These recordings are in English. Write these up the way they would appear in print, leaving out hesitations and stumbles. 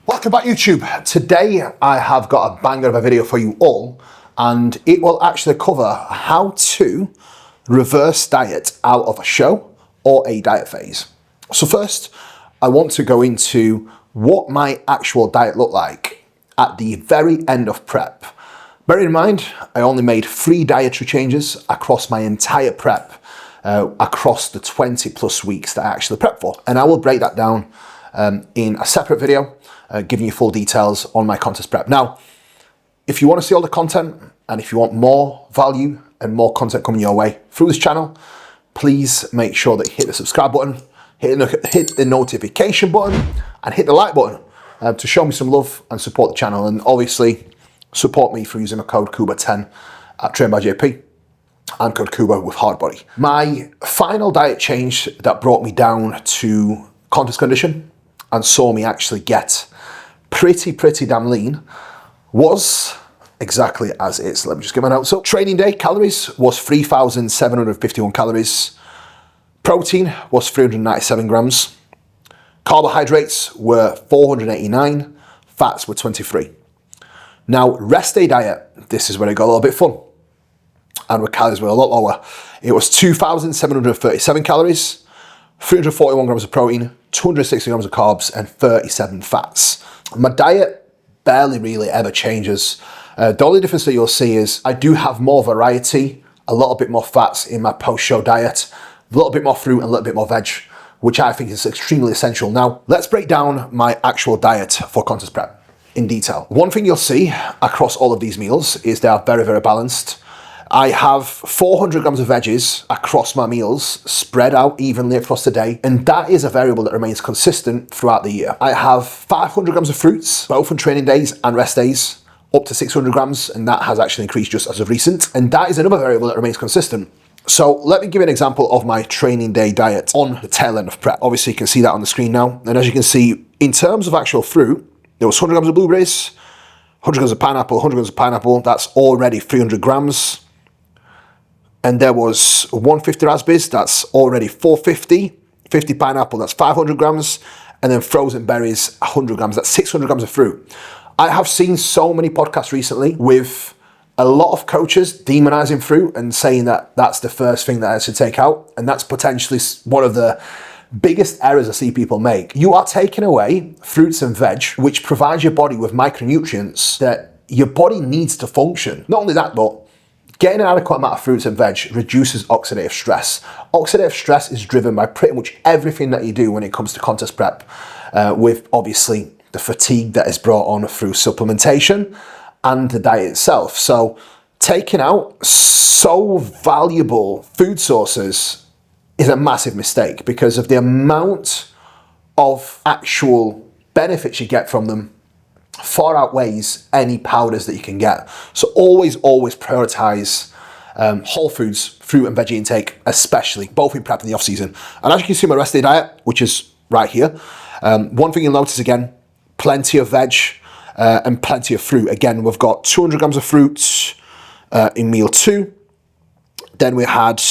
Welcome back, YouTube. Today I have got a banger of a video for you all, and it will actually cover how to reverse diet out of a show or a diet phase. So first, I want to go into what my actual diet looked like at the very end of prep. Bear in mind, I only made 3 dietary changes across my entire prep, across the 20 plus weeks that I actually prepped for. And I will break that down in a separate video, giving you full details on my contest prep. Now, if you want to see all the content and if you want more value and more content coming your way through this channel, please make sure that you hit the subscribe button, hit the notification button, and hit the like button to show me some love and support the channel. And obviously, support me through using my code Kuba10 at Train by JP and code Kuba with Hardbody. My final diet change that brought me down to contest condition and saw me actually get pretty damn lean was exactly as it is. Let me just get my notes up. Training day calories was 3,751 calories. Protein was 397 grams. Carbohydrates were 489. Fats were 23. Now, rest day diet, this is where it got a little bit fun. And where calories were a lot lower. It was 2,737 calories, 341 grams of protein, 260 grams of carbs, and 37 fats. My diet barely really ever changes. The only difference that you'll see is I do have more variety, a little bit more fats in my post-show diet, a little bit more fruit and a little bit more veg, which I think is extremely essential. Now, let's break down my actual diet for contest prep in detail. One thing you'll see across all of these meals is they are very balanced. I have 400 grams of veggies across my meals, spread out evenly across the day, and that is a variable that remains consistent throughout the year. I have 500 grams of fruits, both on training days and rest days, up to 600 grams, and that has actually increased just as of recent, and that is another variable that remains consistent. So let me give you an example of my training day diet on the tail end of prep. Obviously, you can see that on the screen now, and as you can see, in terms of actual fruit, there was 100 grams of blueberries, 100 grams of pineapple, 100 grams of pineapple, that's already 300 grams. And there was 150 raspberries, that's already 450. 50 pineapple, that's 500 grams. And then frozen berries, 100 grams, that's 600 grams of fruit. I have seen so many podcasts recently with a lot of coaches demonizing fruit and saying that that's the first thing that I should take out. And that's potentially one of the biggest errors I see people make. You are taking away fruits and veg, which provides your body with micronutrients that your body needs to function. Not only that, but getting an adequate amount of fruits and veg reduces oxidative stress. Oxidative stress is driven by pretty much everything that you do when it comes to contest prep, with obviously the fatigue that is brought on through supplementation and the diet itself. So taking out so valuable food sources is a massive mistake because of the amount of actual benefits you get from them far outweighs any powders that you can get. So always prioritize whole foods, fruit and veggie intake, especially both in prep and the off season. And as you can see, my rest day diet, which is right here, one thing you'll notice again, plenty of veg and plenty of fruit. Again, we've got 200 grams of fruit in meal 2. Then we had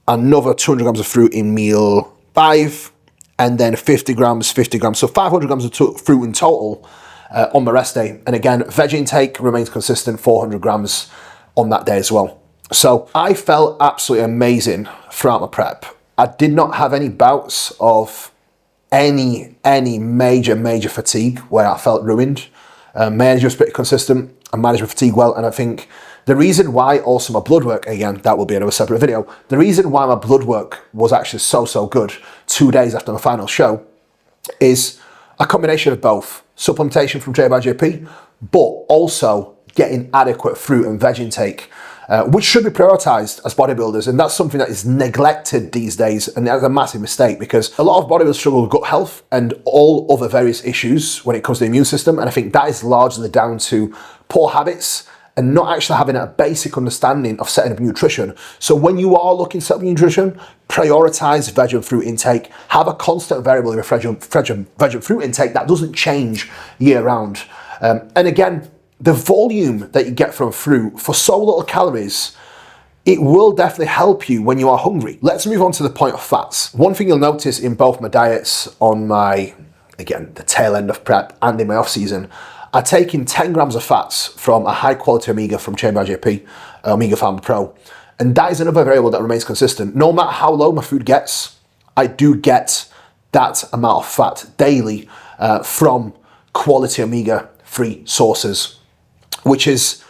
another 200 grams of fruit in meal 5, and then 50 grams. So 500 grams of fruit in total on my rest day. And again, veg intake remains consistent, 400 grams on that day as well. So I felt absolutely amazing throughout my prep. I did not have any bouts of any major fatigue where I felt ruined. My energy was pretty consistent. I managed my fatigue well, and I think the reason why also my blood work, again, that will be another separate video, the reason why my blood work was actually so good 2 days after my final show is a combination of both supplementation from Train by JP, but also getting adequate fruit and veg intake, which should be prioritized as bodybuilders. And that's something that is neglected these days, and that's a massive mistake because a lot of bodybuilders struggle with gut health and all other various issues when it comes to the immune system. And I think that is largely down to poor habits and not actually having a basic understanding of setting up nutrition. So when you are looking to set up nutrition, prioritize veg and fruit intake. Have a constant variable in your veg and fruit intake that doesn't change year round. And again, the volume that you get from fruit for so little calories, it will definitely help you when you are hungry. Let's move on to the point of fats. One thing you'll notice in both my diets on my again, the tail end of prep and in my off season, are taking 10 grams of fats from a high quality omega from Chain by JP, Omega Pharma Pro. And that is another variable that remains consistent. No matter how low my food gets, I do get that amount of fat daily from quality omega-3 sources, which is,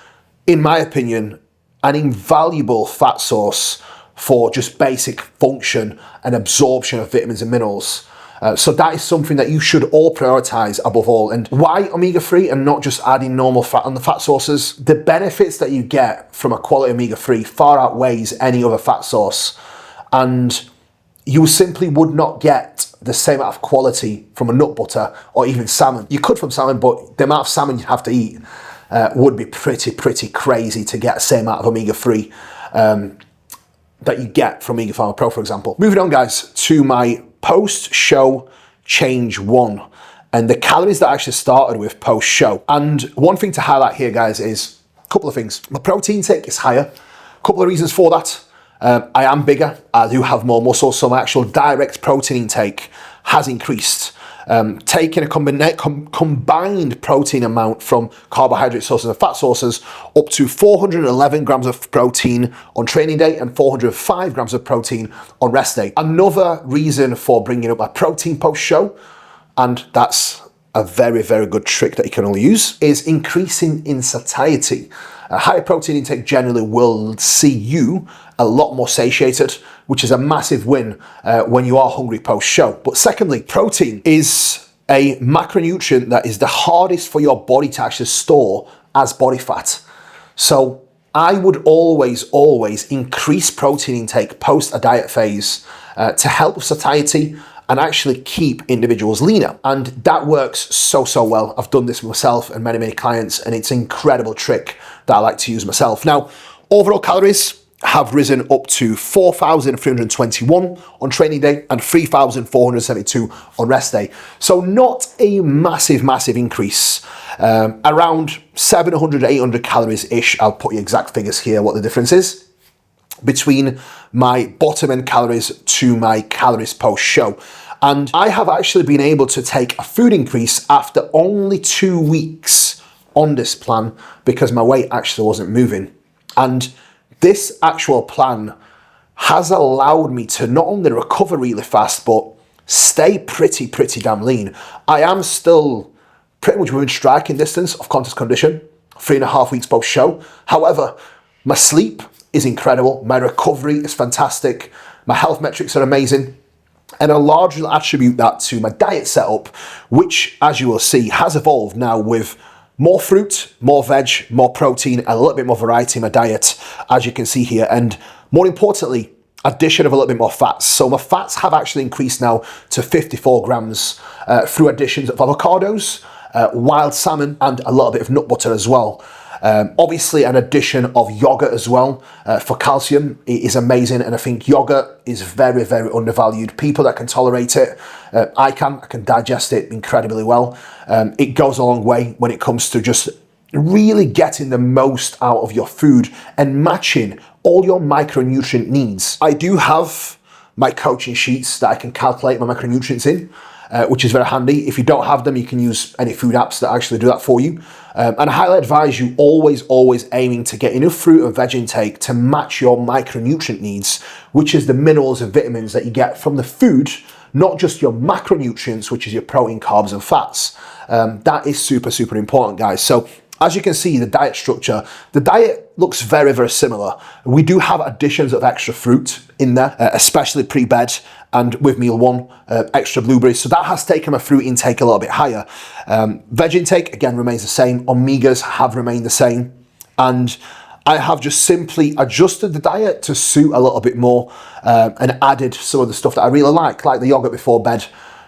in my opinion, an invaluable fat source for just basic function and absorption of vitamins and minerals. So that is something that you should all prioritize above all. And why omega-3 and not just adding normal fat on the fat sources? The benefits that you get from a quality omega-3 far outweighs any other fat source. And you simply would not get the same amount of quality from a nut butter or even salmon. You could from salmon, but the amount of salmon you have to eat would be pretty crazy to get the same amount of omega-3 that you get from Omega Pharma Pro, for example. Moving on, guys, to my post-show change 1 and the calories that I actually started with post-show. And one thing to highlight here, guys, is a couple of things. My protein intake is higher. A couple of reasons for that. I am bigger. I do have more muscle, so my actual direct protein intake has increased. Taking a combined protein amount from carbohydrate sources and fat sources up to 411 grams of protein on training day and 405 grams of protein on rest day. Another reason for bringing up my protein post-show, and that's a very good trick that you can only use, is increasing in satiety. A higher protein intake generally will see you a lot more satiated, which is a massive win when you are hungry post-show. But secondly, protein is a macronutrient that is the hardest for your body to actually store as body fat. So I would always increase protein intake post a diet phase to help with satiety and actually keep individuals leaner. And that works so well. I've done this myself and many clients, and it's an incredible trick that I like to use myself. Now, overall calories have risen up to 4,321 on training day and 3,472 on rest day. So not a massive increase. Around 700, 800 calories-ish. I'll put you exact figures here, what the difference is between my bottom end calories to my calories post-show. And I have actually been able to take a food increase after only 2 weeks on this plan because my weight actually wasn't moving. And this actual plan has allowed me to not only recover really fast, but stay pretty damn lean. I am still pretty much within striking distance of contest condition, 3.5 weeks post-show. However, my sleep is incredible. My recovery is fantastic. My health metrics are amazing. And I largely attribute that to my diet setup, which, as you will see, has evolved now with more fruit, more veg, more protein, and a little bit more variety in my diet, as you can see here. And more importantly, addition of a little bit more fats. So my fats have actually increased now to 54 grams through additions of avocados, wild salmon, and a little bit of nut butter as well. Obviously an addition of yogurt as well for calcium is amazing, and I think yogurt is very undervalued. People that can tolerate it, I can digest it incredibly well. It goes a long way when it comes to just really getting the most out of your food and matching all your micronutrient needs. I do have my coaching sheets that I can calculate my macronutrients in, which is very handy. If you don't have them, you can use any food apps that actually do that for you. And I highly advise you always aiming to get enough fruit and veg intake to match your micronutrient needs, which is the minerals and vitamins that you get from the food, not just your macronutrients, which is your protein, carbs, and fats. That is super important, guys. So as you can see, the diet structure, the diet looks very similar. We do have additions of extra fruit in there, especially pre-bed and with meal 1, extra blueberries. So that has taken my fruit intake a little bit higher. Veg intake, again, remains the same. Omegas have remained the same. And I have just simply adjusted the diet to suit a little bit more and added some of the stuff that I really like the yogurt before bed.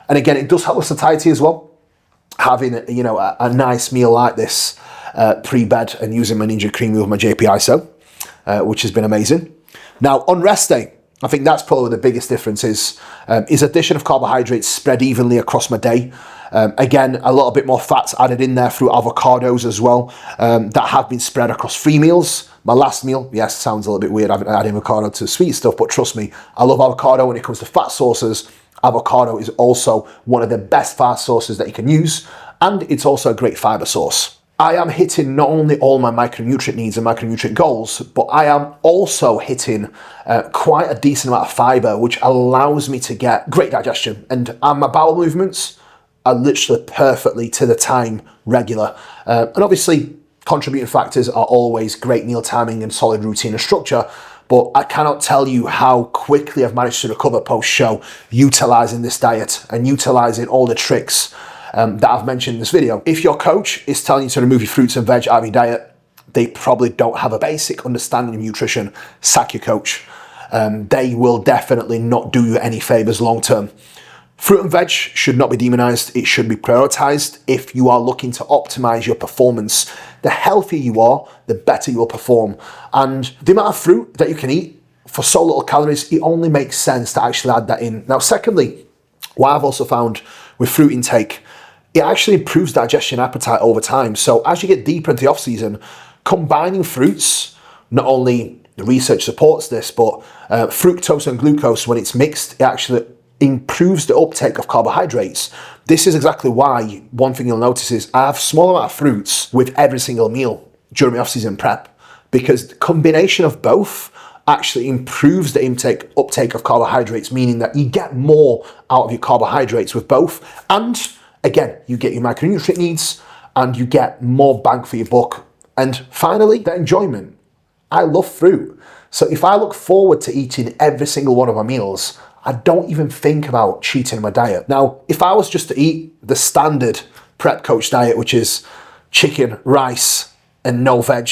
And again, it does help with satiety as well. Having, you know, a nice meal like this pre-bed and using my Ninja Creamy with my JP ISO, which has been amazing. Now, on rest day, I think that's probably the biggest difference is addition of carbohydrates spread evenly across my day. Again, a little bit more fats added in there through avocados as well, that have been spread across 3 meals. My last meal, yes, sounds a little bit weird, I haven't added avocado to sweet stuff, but trust me, I love avocado when it comes to fat sources. Avocado is also one of the best fat sources that you can use, and it's also a great fiber source. I am hitting not only all my micronutrient needs and micronutrient goals, but I am also hitting quite a decent amount of fiber, which allows me to get great digestion. And my bowel movements are literally perfectly to the time regular. And obviously, contributing factors are always great meal timing and solid routine and structure, but I cannot tell you how quickly I've managed to recover post-show utilizing this diet and utilizing all the tricks that I've mentioned in this video. If your coach is telling you to remove your fruits and veg out of your diet, they probably don't have a basic understanding of nutrition. Sack your coach. They will definitely not do you any favors long term. Fruit and veg should not be demonized. It should be prioritized if you are looking to optimize your performance. The healthier you are, the better you will perform. And the amount of fruit that you can eat for so little calories, it only makes sense to actually add that in. Now, secondly, what I've also found with fruit intake, it actually improves digestion and appetite over time. So as you get deeper into the off season, combining fruits, not only the research supports this, but fructose and glucose, when it's mixed, it actually improves the uptake of carbohydrates. This is exactly why one thing you'll notice is I have small amount of fruits with every single meal during my off season prep, because the combination of both actually improves the uptake of carbohydrates, meaning that you get more out of your carbohydrates with both. And again, you get your micronutrient needs and you get more bang for your buck. And finally, the enjoyment. I love fruit. So if I look forward to eating every single one of my meals, I don't even think about cheating my diet. Now, if I was just to eat the standard prep coach diet, which is chicken, rice, and no veg,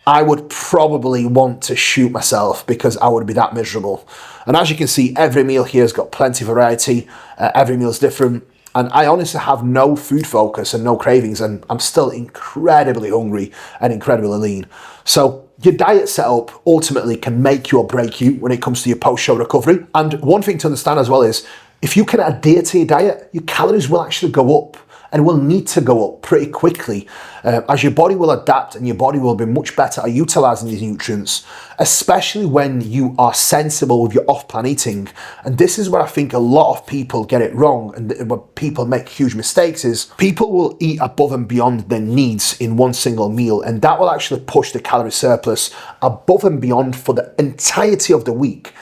I would probably want to shoot myself because I would be that miserable. And as you can see, every meal here has got plenty of variety. Every meal is different. And I honestly have no food focus and no cravings, and I'm still incredibly hungry and incredibly lean. So your diet setup ultimately can make you or break you when it comes to your post-show recovery. And one thing to understand as well is, if you can adhere to your diet, your calories will actually go up, and will need to go up pretty quickly as your body will adapt and your body will be much better at utilizing these nutrients, especially when you are sensible with your off-plan eating. And this is where I think a lot of people get it wrong, and where people make huge mistakes is people will eat above and beyond their needs in one single meal, and that will actually push the calorie surplus above and beyond for the entirety of the week,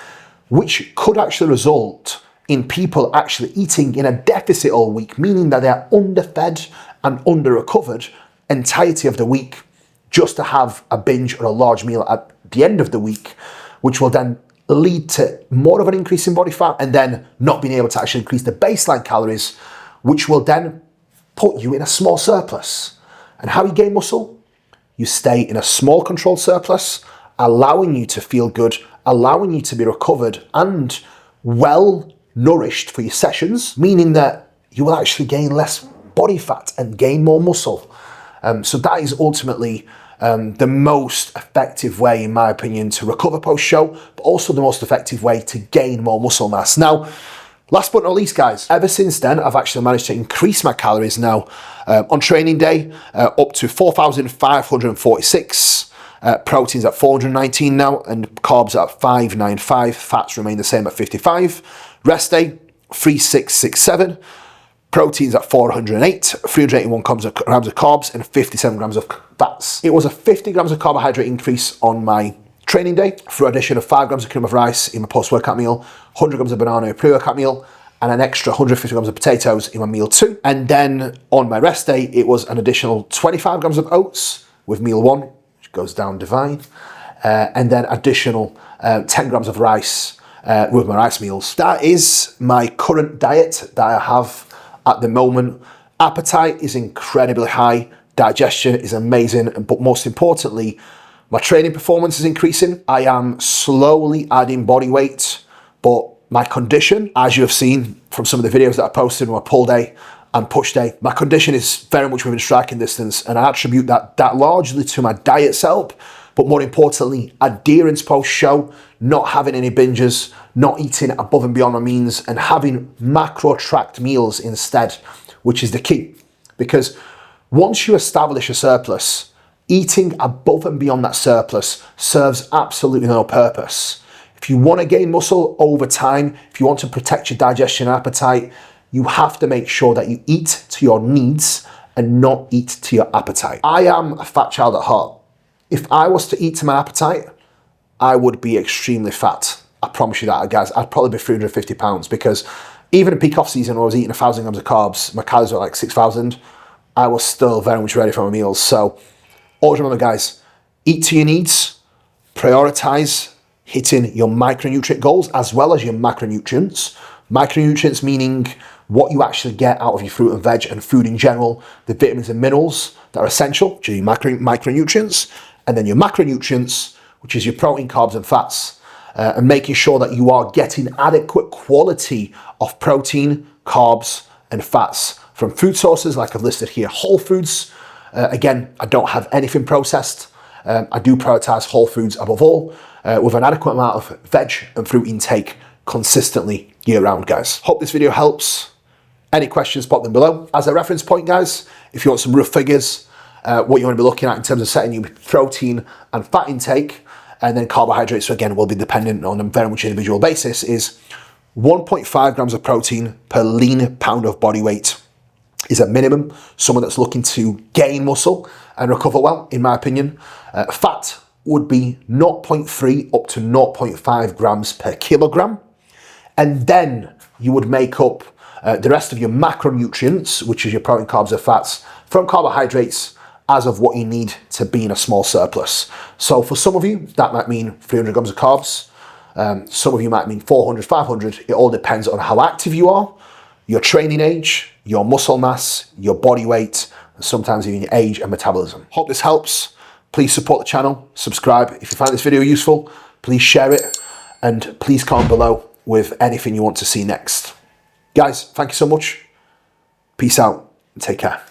which could actually result in people actually eating in a deficit all week, meaning that they're underfed and under-recovered entirety of the week just to have a binge or a large meal at the end of the week, which will then lead to more of an increase in body fat and then not being able to actually increase the baseline calories, which will then put you in a small surplus. And how you gain muscle? You stay in a small controlled surplus, allowing you to feel good, allowing you to be recovered and well nourished for your sessions, meaning that you will actually gain less body fat and gain more muscle. So that is ultimately the most effective way, in my opinion, to recover post-show, but also the most effective way to gain more muscle mass. Now, last but not least, guys, ever since then, I've actually managed to increase my calories now on training day up to 4,546. Proteins at 419 now, and carbs at 595. Fats remain the same at 55. Rest day, 3667. Proteins at 408, 381 grams of carbs, and 57 grams of fats. It was a 50 grams of carbohydrate increase on my training day through addition of 5 grams of cream of rice in my post-workout meal, 100 grams of banana in a pre-workout meal, and an extra 150 grams of potatoes in my meal 2. And then on my rest day, it was an additional 25 grams of oats with meal 1, which goes down divine, and then additional 10 grams of rice with my rice meals. That is my current diet that I have at the moment. Appetite is incredibly high, digestion is amazing, but most importantly, my training performance is increasing. I am slowly adding body weight, but my condition, as you have seen from some of the videos that I posted on my pull day and push day, my condition is very much within striking distance, and I attribute that largely to my diet setup, but more importantly, adherence post-show, not having any binges, not eating above and beyond my means, and having macro-tracked meals instead, which is the key. Because once you establish a surplus, eating above and beyond that surplus serves absolutely no purpose. If you want to gain muscle over time, if you want to protect your digestion and appetite, you have to make sure that you eat to your needs and not eat to your appetite. I am a fat child at heart. If I was to eat to my appetite, I would be extremely fat. I promise you that, guys. I'd probably be 350 pounds, because even in peak off season when I was eating 1,000 grams of carbs, my calories were like 6,000. I was still very much ready for my meals. So always remember, guys, eat to your needs, prioritize hitting your micronutrient goals as well as your macronutrients. Macronutrients meaning what you actually get out of your fruit and veg and food in general, the vitamins and minerals that are essential to your micronutrients, and then your macronutrients, which is your protein, carbs and fats, and making sure that you are getting adequate quality of protein, carbs and fats from food sources like I've listed here. Whole foods, again, I don't have anything processed. I do prioritize whole foods above all, with an adequate amount of veg and fruit intake consistently year round, guys. Hope this video helps. Any questions, pop them below. As a reference point, guys, if you want some rough figures, what you want to be looking at in terms of setting your protein and fat intake, and then carbohydrates, so again, will be dependent on a very much individual basis, is 1.5 grams of protein per lean pound of body weight is a minimum. Someone that's looking to gain muscle and recover well, in my opinion. Fat would be 0.3 up to 0.5 grams per kilogram. And then you would make up the rest of your macronutrients, which is your protein, carbs and fats, from carbohydrates as of what you need to be in a small surplus. So for some of you, that might mean 300 grams of carbs. Some of you might mean 400, 500. It all depends on how active you are, your training age, your muscle mass, your body weight, and sometimes even your age and metabolism. Hope this helps. Please support the channel, subscribe. If you find this video useful, please share it, and please comment below with anything you want to see next. Guys, thank you so much. Peace out and take care.